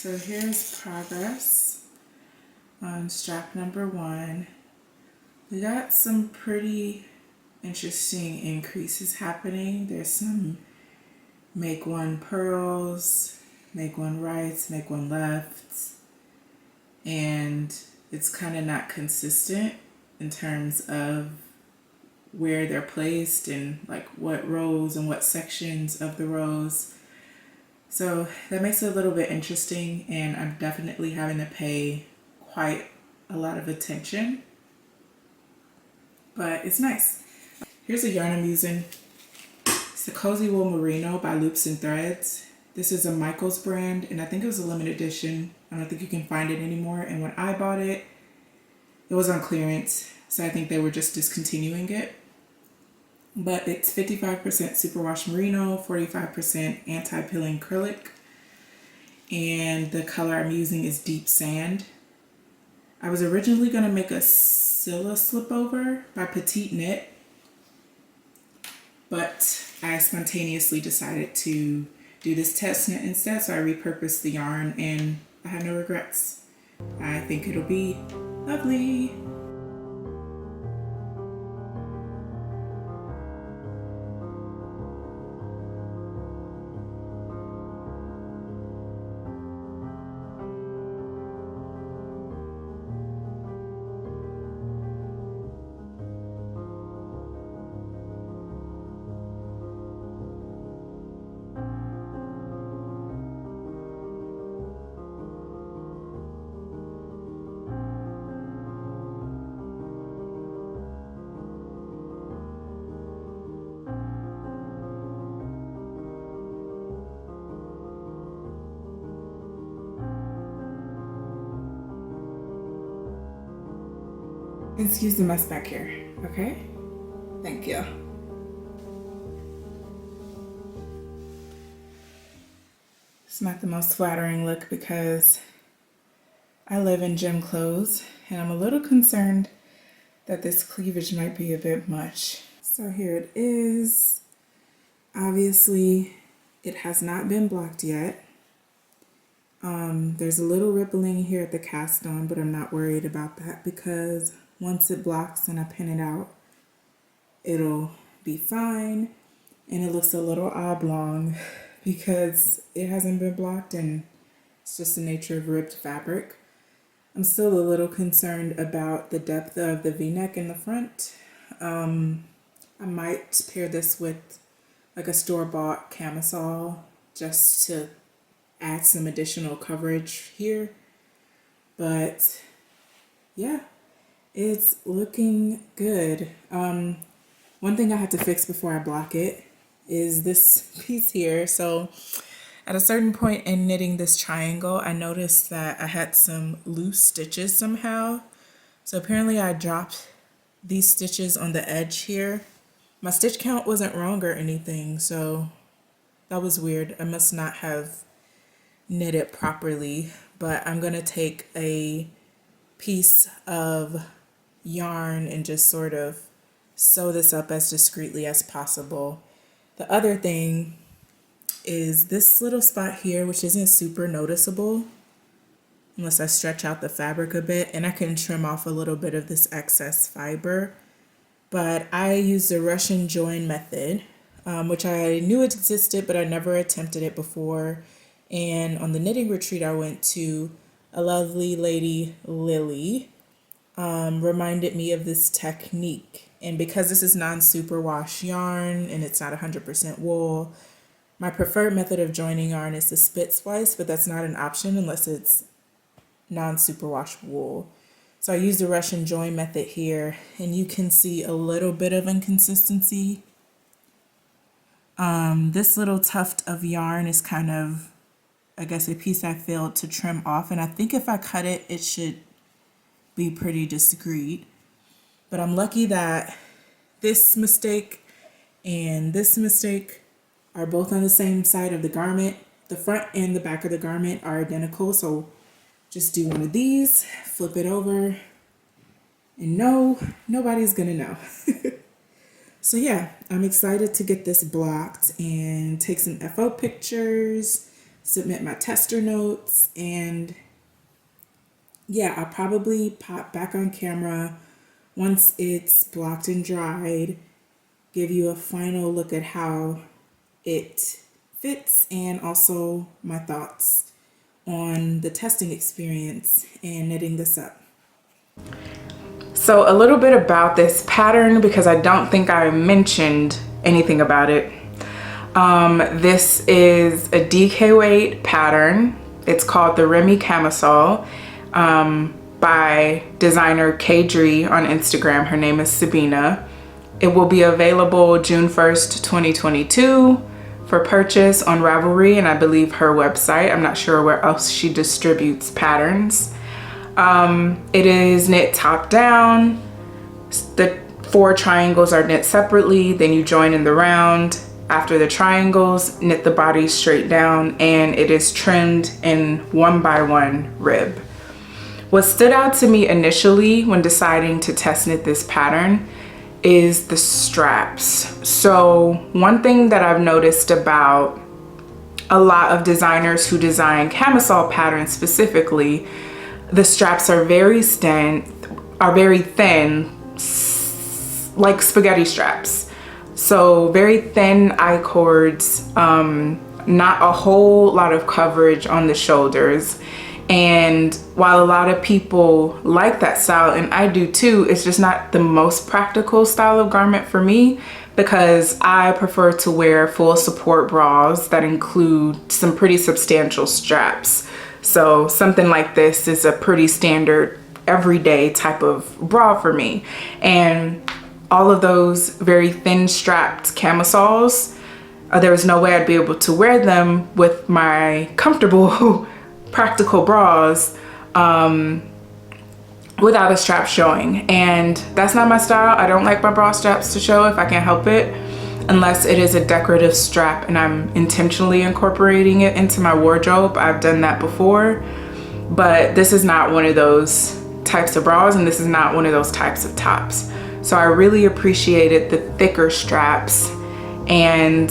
So here's progress on strap number 1. We got some pretty interesting increases happening. There's some make one purls, make one rights, make one lefts, and it's kind of not consistent in terms of where they're placed and like what rows and what sections of the rows. So that makes it a little bit interesting, and I'm definitely having to pay quite a lot of attention, but it's nice. Here's a yarn I'm using. It's the Cozy Wool Merino by Loops and Threads. This is a Michaels brand, and I think it was a limited edition. I don't think you can find it anymore, and when I bought it, it was on clearance, so I think they were just discontinuing it. But it's 55% superwash merino, 45% anti-pilling acrylic, and the color I'm using is deep sand. I was originally going to make a Scylla slipover by Petite Knit, but I spontaneously decided to do this test knit instead, so I repurposed the yarn and I have no regrets. I think it'll be lovely. Excuse the mess back here, okay? Thank you. It's not the most flattering look because I live in gym clothes and I'm a little concerned that this cleavage might be a bit much. So here it is. Obviously, it has not been blocked yet. There's a little rippling here at the cast on, but I'm not worried about that because once it blocks and I pin it out, it'll be fine. And it looks a little oblong because it hasn't been blocked and it's just the nature of ripped fabric. I'm still a little concerned about the depth of the V-neck in the front. I might pair this with like a store-bought camisole just to add some additional coverage here. But yeah, it's looking good. One thing I had to fix before I block it is this piece here. So at a certain point in knitting this triangle, I noticed that I had some loose stitches somehow. So apparently I dropped these stitches on the edge here. My stitch count wasn't wrong or anything, so that was weird. I must not have knit it properly, but I'm gonna take a piece of yarn and just sort of sew this up as discreetly as possible. The other thing is this little spot here, which isn't super noticeable unless I stretch out the fabric a bit, and I can trim off a little bit of this excess fiber. But I used the Russian join method, which I knew it existed, but I never attempted it before. And on the knitting retreat I went to, a lovely lady, Lily, reminded me of this technique. And because this is non-superwash yarn and it's not 100% wool, my preferred method of joining yarn is the spit splice, but that's not an option unless it's non-superwash wool. So I use the Russian join method here, and you can see a little bit of inconsistency. This little tuft of yarn is kind of, I guess, a piece I failed to trim off, and I think if I cut it, it should be pretty discreet. But I'm lucky that this mistake and this mistake are both on the same side of the garment. The front and the back of the garment are identical, so just do one of these, flip it over, and nobody's gonna know. So yeah, I'm excited to get this blocked and take some FO pictures, submit my tester notes, and yeah, I'll probably pop back on camera once it's blocked and dried, give you a final look at how it fits and also my thoughts on the testing experience and knitting this up. So a little bit about this pattern, because I don't think I mentioned anything about it. This is a DK weight pattern. It's called the Remi Camisole by designer Caidree on Instagram. Her name is Sabina. It will be available June 1st, 2022 for purchase on Ravelry and I believe her website. I'm not sure where else she distributes patterns. It is knit top down. The 4 triangles are knit separately, then you join in the round. After the triangles, knit the body straight down, and it is trimmed in 1x1 rib. What stood out to me initially when deciding to test knit this pattern is the straps. So one thing that I've noticed about a lot of designers who design camisole patterns specifically, the straps are very thin, like spaghetti straps. So very thin eye cords, not a whole lot of coverage on the shoulders. And while a lot of people like that style, and I do too, it's just not the most practical style of garment for me, because I prefer to wear full support bras that include some pretty substantial straps. So something like this is a pretty standard everyday type of bra for me. And all of those very thin strapped camisoles, there was no way I'd be able to wear them with my comfortable practical bras without a strap showing. And that's not my style. I don't like my bra straps to show if I can help it, unless it is a decorative strap and I'm intentionally incorporating it into my wardrobe. I've done that before, but this is not one of those types of bras, and this is not one of those types of tops. So I really appreciated the thicker straps and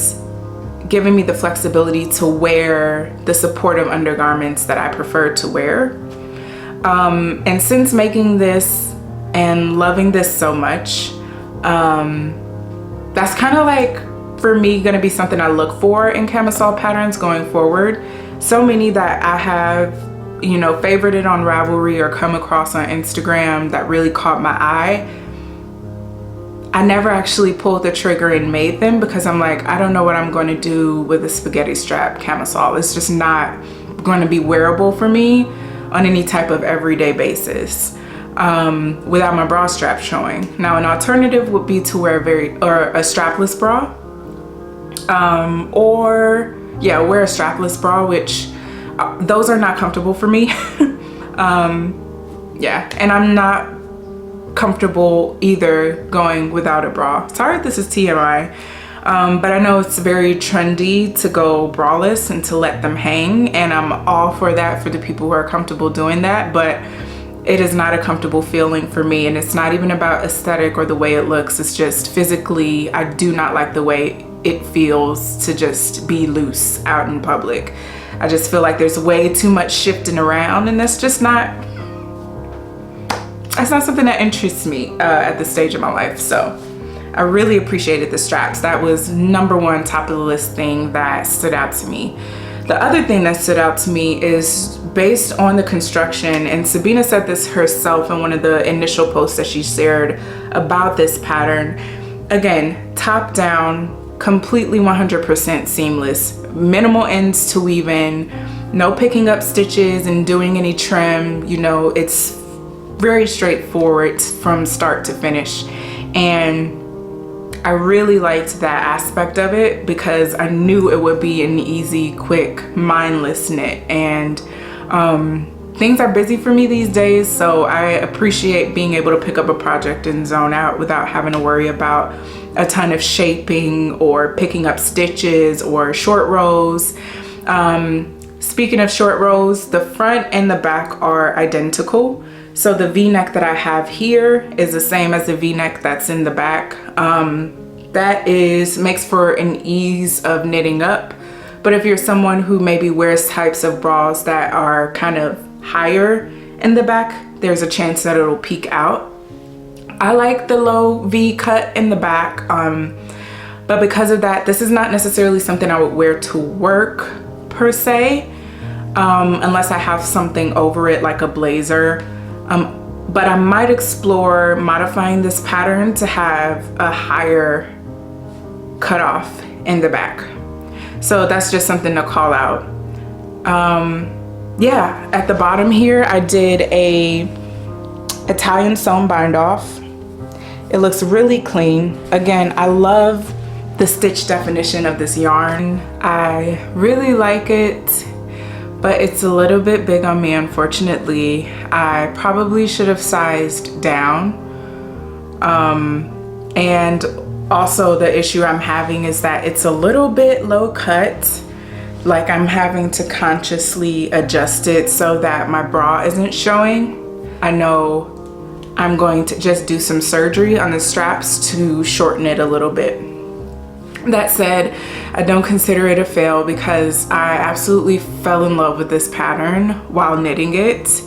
giving me the flexibility to wear the supportive undergarments that I prefer to wear. And since making this and loving this so much, that's kind of like, for me, gonna be something I look for in camisole patterns going forward. So many that I have, you know, favorited on Ravelry or come across on Instagram that really caught my eye, I never actually pulled the trigger and made them, because I'm like, I don't know what I'm going to do with a spaghetti strap camisole. It's just not going to be wearable for me on any type of everyday basis without my bra strap showing. Now, an alternative would be to wear a strapless bra, or wear a strapless bra, which those are not comfortable for me. And I'm not comfortable either going without a bra. Sorry if this is TMI, but I know it's very trendy to go braless and to let them hang, and I'm all for that for the people who are comfortable doing that, but it is not a comfortable feeling for me. And it's not even about aesthetic or the way it looks. It's just physically, I do not like the way it feels to just be loose out in public. I just feel like there's way too much shifting around, and that's not something that interests me at this stage of my life. So I really appreciated the straps. That was #1 top of the list thing that stood out to me. The other thing that stood out to me is based on the construction, and Sabina said this herself in one of the initial posts that she shared about this pattern. Again, top down, completely 100% seamless, minimal ends to weave in, no picking up stitches and doing any trim. You know, it's very straightforward from start to finish, and I really liked that aspect of it, because I knew it would be an easy, quick, mindless knit. And things are busy for me these days, so I appreciate being able to pick up a project and zone out without having to worry about a ton of shaping or picking up stitches or short rows. Speaking of short rows, the front and the back are identical. So the V-neck that I have here is the same as the V-neck that's in the back. That makes for an ease of knitting up, But if you're someone who maybe wears types of bras that are kind of higher in the back, there's a chance that it'll peek out. I like the low V cut in the back, but because of that, this is not necessarily something I would wear to work per se, unless I have something over it like a blazer. But I might explore modifying this pattern to have a higher cutoff in the back. So that's just something to call out. Yeah, at the bottom here, I did a Italian sewn bind off. It looks really clean. Again, I love the stitch definition of this yarn. I really like it, but it's a little bit big on me, unfortunately. I probably should have sized down. And also the issue I'm having is that it's a little bit low cut. Like I'm having to consciously adjust it so that my bra isn't showing. I know I'm going to just do some surgery on the straps to shorten it a little bit. That said, I don't consider it a fail because I absolutely fell in love with this pattern while knitting it.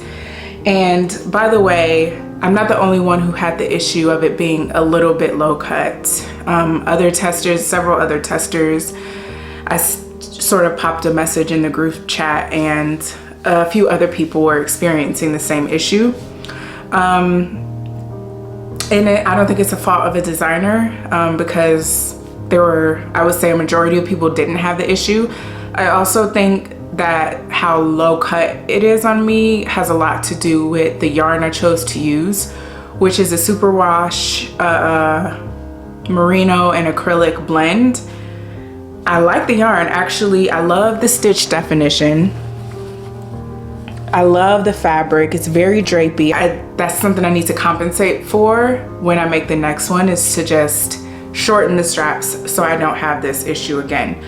And by the way, I'm not the only one who had the issue of it being a little bit low cut. Several other testers, I sort of popped a message in the group chat, and a few other people were experiencing the same issue. And I don't think it's a fault of a designer, because I would say a majority of people didn't have the issue. I also think that how low cut it is on me has a lot to do with the yarn I chose to use, which is a superwash merino and acrylic blend. I like the yarn, actually. I love the stitch definition. I love the fabric. It's very drapey. That's something I need to compensate for when I make the next one, is to just shorten the straps so I don't have this issue again.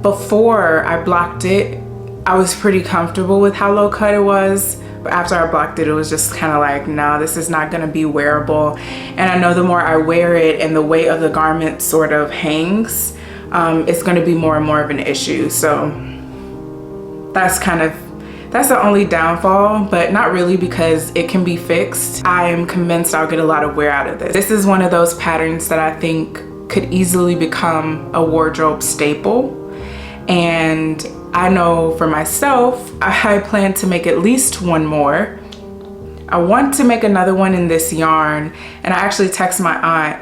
Before I blocked it, I was pretty comfortable with how low cut it was. But after I blocked it, it was just kind of like, no, this is not gonna be wearable. And I know the more I wear it and the weight of the garment sort of hangs, it's gonna be more and more of an issue. So that's the only downfall, but not really, because it can be fixed. I am convinced I'll get a lot of wear out of this. This is one of those patterns that I think could easily become a wardrobe staple. And I know for myself, I plan to make at least one more. I want to make another one in this yarn. And I actually text my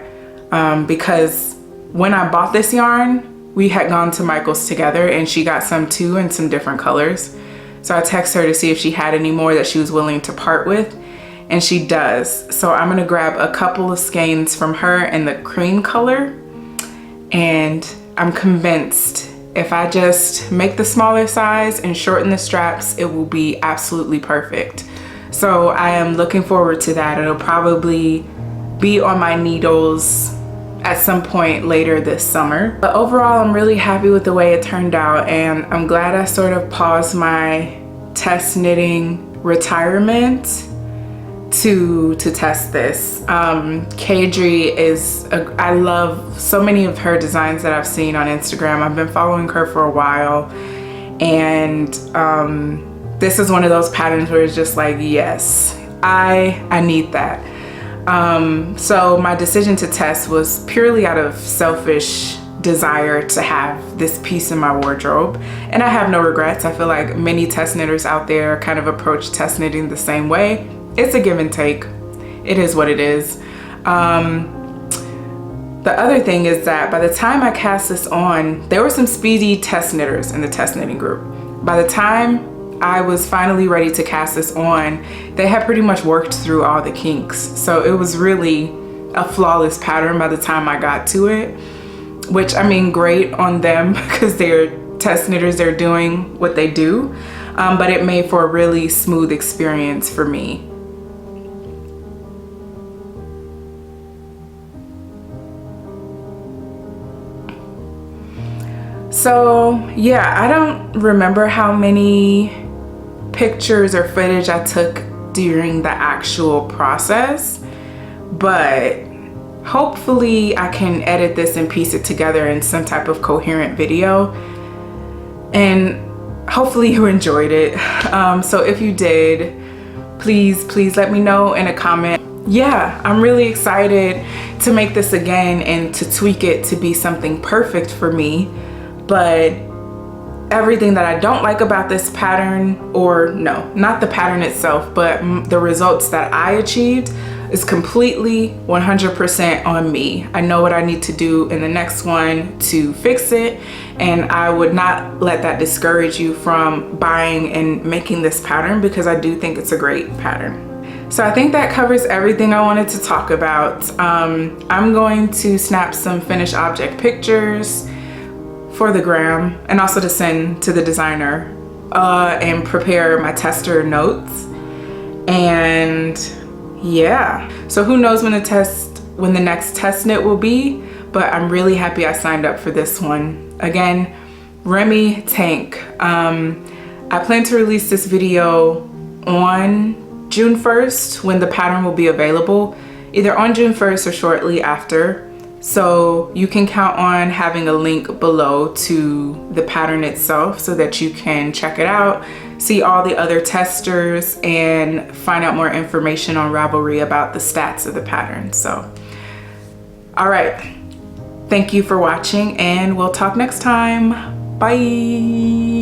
aunt because when I bought this yarn, we had gone to Michael's together and she got some too in some different colors. So I texted her to see if she had any more that she was willing to part with, and she does. So I'm gonna grab a couple of skeins from her in the cream color, and I'm convinced if I just make the smaller size and shorten the straps, it will be absolutely perfect. So I am looking forward to that. It'll probably be on my needles at some point later this summer. But overall, I'm really happy with the way it turned out, and I'm glad I sort of paused my test knitting retirement to test this. Caidree is, I love so many of her designs that I've seen on Instagram. I've been following her for a while, and this is one of those patterns where it's just like, yes, I need that. So my decision to test was purely out of selfish desire to have this piece in my wardrobe, and I have no regrets. I feel like many test knitters out there kind of approach test knitting the same way. It's a give and take. It is what it is. The other thing is that by the time I cast this on, there were some speedy test knitters in the test knitting group. By the time I was finally ready to cast this on, they had pretty much worked through all the kinks. So it was really a flawless pattern by the time I got to it, which, I mean, great on them because they're test knitters, they're doing what they do. But it made for a really smooth experience for me. So yeah, I don't remember how many pictures or footage I took during the actual process, but hopefully I can edit this and piece it together in some type of coherent video. and hopefully you enjoyed it. So if you did, please let me know in a comment. Yeah, I'm really excited to make this again and to tweak it to be something perfect for me. But everything that I don't like about this pattern, or no, not the pattern itself, but the results that I achieved, is completely 100% on me. I know what I need to do in the next one to fix it, and I would not let that discourage you from buying and making this pattern, because I do think it's a great pattern. So I think that covers everything I wanted to talk about. I'm going to snap some finished object pictures for the gram and also to send to the designer, and prepare my tester notes. And yeah, so who knows when the next test knit will be, but I'm really happy I signed up for this one. Again, Remi Tank. I plan to release this video on June 1st when the pattern will be available, either on June 1st or shortly after. So you can count on having a link below to the pattern itself so that you can check it out, see all the other testers, and find out more information on Ravelry about the stats of the pattern. So, all right. Thank you for watching, and we'll talk next time. Bye.